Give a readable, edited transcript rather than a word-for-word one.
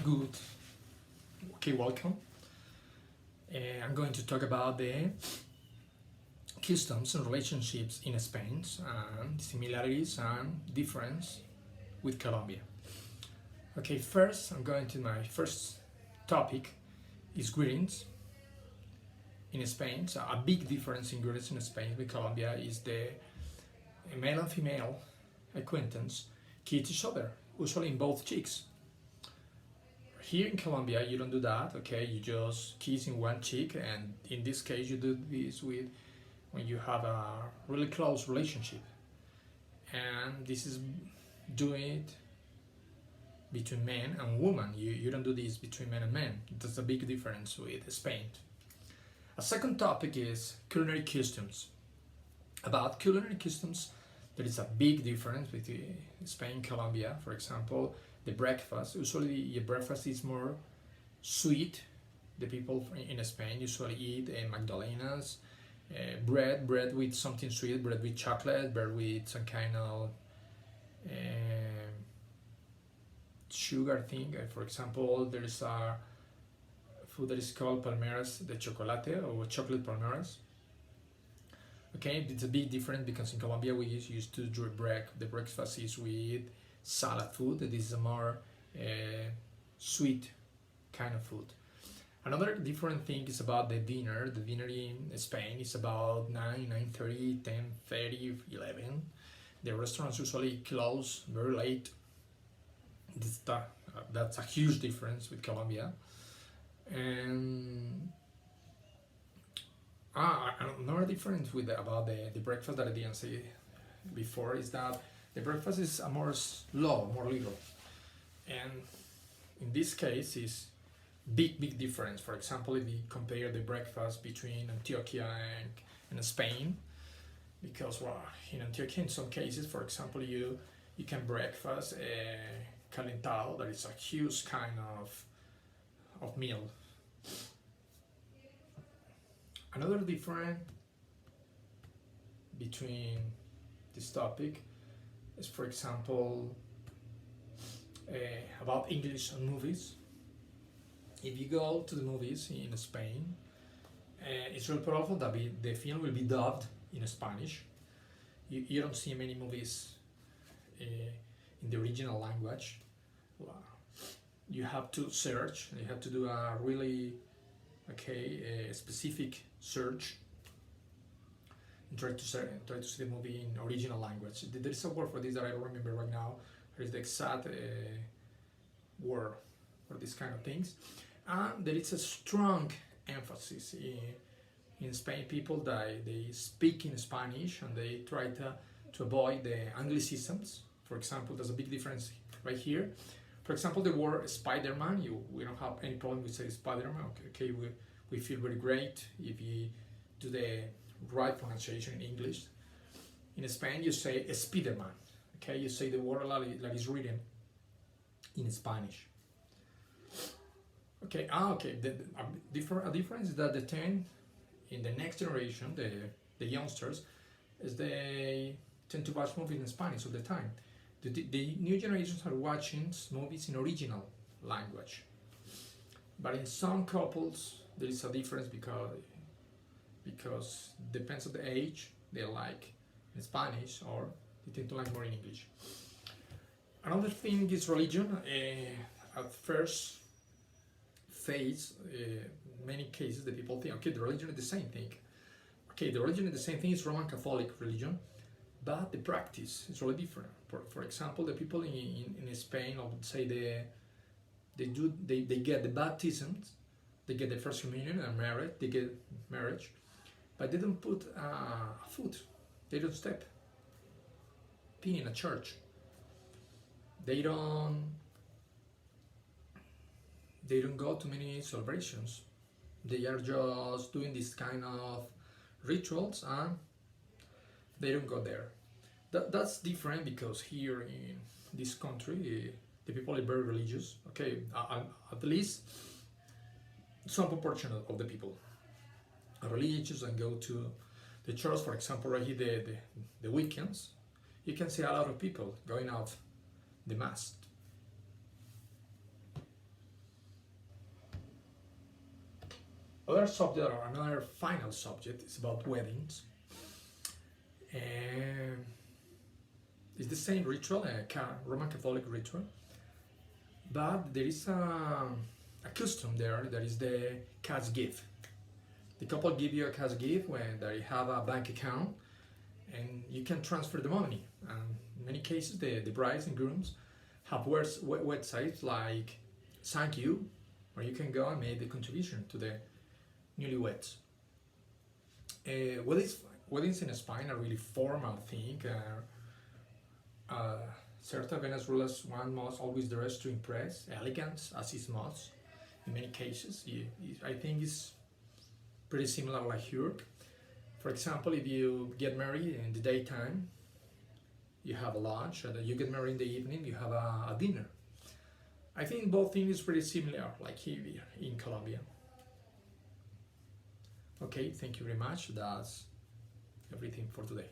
good. Okay, welcome. I'm going to talk about the customs and relationships in Spain and similarities and difference with Colombia. Okay, first I'm going to my first topic is greetings in Spain. So a big difference in greetings in Spain with Colombia is the male and female acquaintance kiss each other, usually in both cheeks. Here in Colombia, you don't do that. Okay, you just kiss in one cheek, and in this case, you do this with when you have a really close relationship, and this is doing it between men and women. You don't do this between men and men. That's a big difference with Spain. A second topic is culinary customs. About culinary customs, there is a big difference between Spain and Colombia. For example, the breakfast. Usually, your breakfast is more sweet. The people in Spain usually eat magdalenas, bread with something sweet, bread with chocolate, bread with some kind of sugar thing. For example, there is a food that is called palmeras de chocolate or chocolate palmeras. Okay, it's a bit different because in Colombia we used to do the breakfast is with salad food. This is a more sweet kind of food. Another different thing is about the dinner. The dinner in Spain is about 9, 9:30, 10:30, 11. The restaurants usually close very late. That's a huge difference with Colombia. And another difference about the breakfast that I didn't say before is that the breakfast is a more slow, more little, and in this case is big difference. For example, if you compare the breakfast between Antioquia and Spain, because in Antioquia in some cases, for example, you can breakfast calentado, that is a huge kind of meal. Another difference between this topic is, for example, about English and movies. If you go to the movies in Spain, it's really probable that the film will be dubbed in Spanish. You don't see many movies in the original language. You have to search, you have to do a really specific search and try to see the movie in original language. There is a word for this that I don't remember right now. There is the exact word for these kind of things. And there is a strong emphasis in Spain. People that they speak in Spanish and they try to avoid the Anglicisms. For example, there's a big difference right here. For example, the word Spider-Man, we don't have any problem with saying Spider-Man. Okay, we feel very great if you do the right pronunciation in English. In Spain, you say Spider-Man. Okay, you say the word that is written in Spanish. Okay, a difference is that in the next generation, the youngsters, is they tend to watch movies in Spanish all the time. The new generations are watching movies in original language. But in some couples, there is a difference because depends on the age, they like in Spanish or they tend to like more in English. Another thing is religion. At first phase, many cases the people think, okay, the religion is the same thing. Okay, the religion is the same thing, it's Roman Catholic religion, but the practice is really different. For example, the people in Spain, I would say they get the baptisms, they get the first communion and marriage, they get marriage, but they don't put a foot, they don't step in a church. They don't go to many celebrations. They are just doing this kind of rituals and they don't go there. That's different because here in this country the people are very religious. Okay, at least some proportion of the people are religious and go to the church. For example, right here the weekends, you can see a lot of people going out the mass. Other subject or another final subject is about weddings. And it's the same ritual, a Roman Catholic ritual, but there is a custom there that is the cash gift. The couple give you a cash gift when they have a bank account and you can transfer the money. And in many cases, the brides and grooms have websites like Thank You, where you can go and make the contribution to the newlyweds. Weddings in Spain are really formal thing. Certain Venezuelans one must always dress to impress, elegance as is must. In many cases, I think it's pretty similar like here. For example, if you get married in the daytime, you have a lunch, and then you get married in the evening, you have a dinner. I think both things is pretty similar, like here in Colombia. Okay, thank you very much. That's everything for today.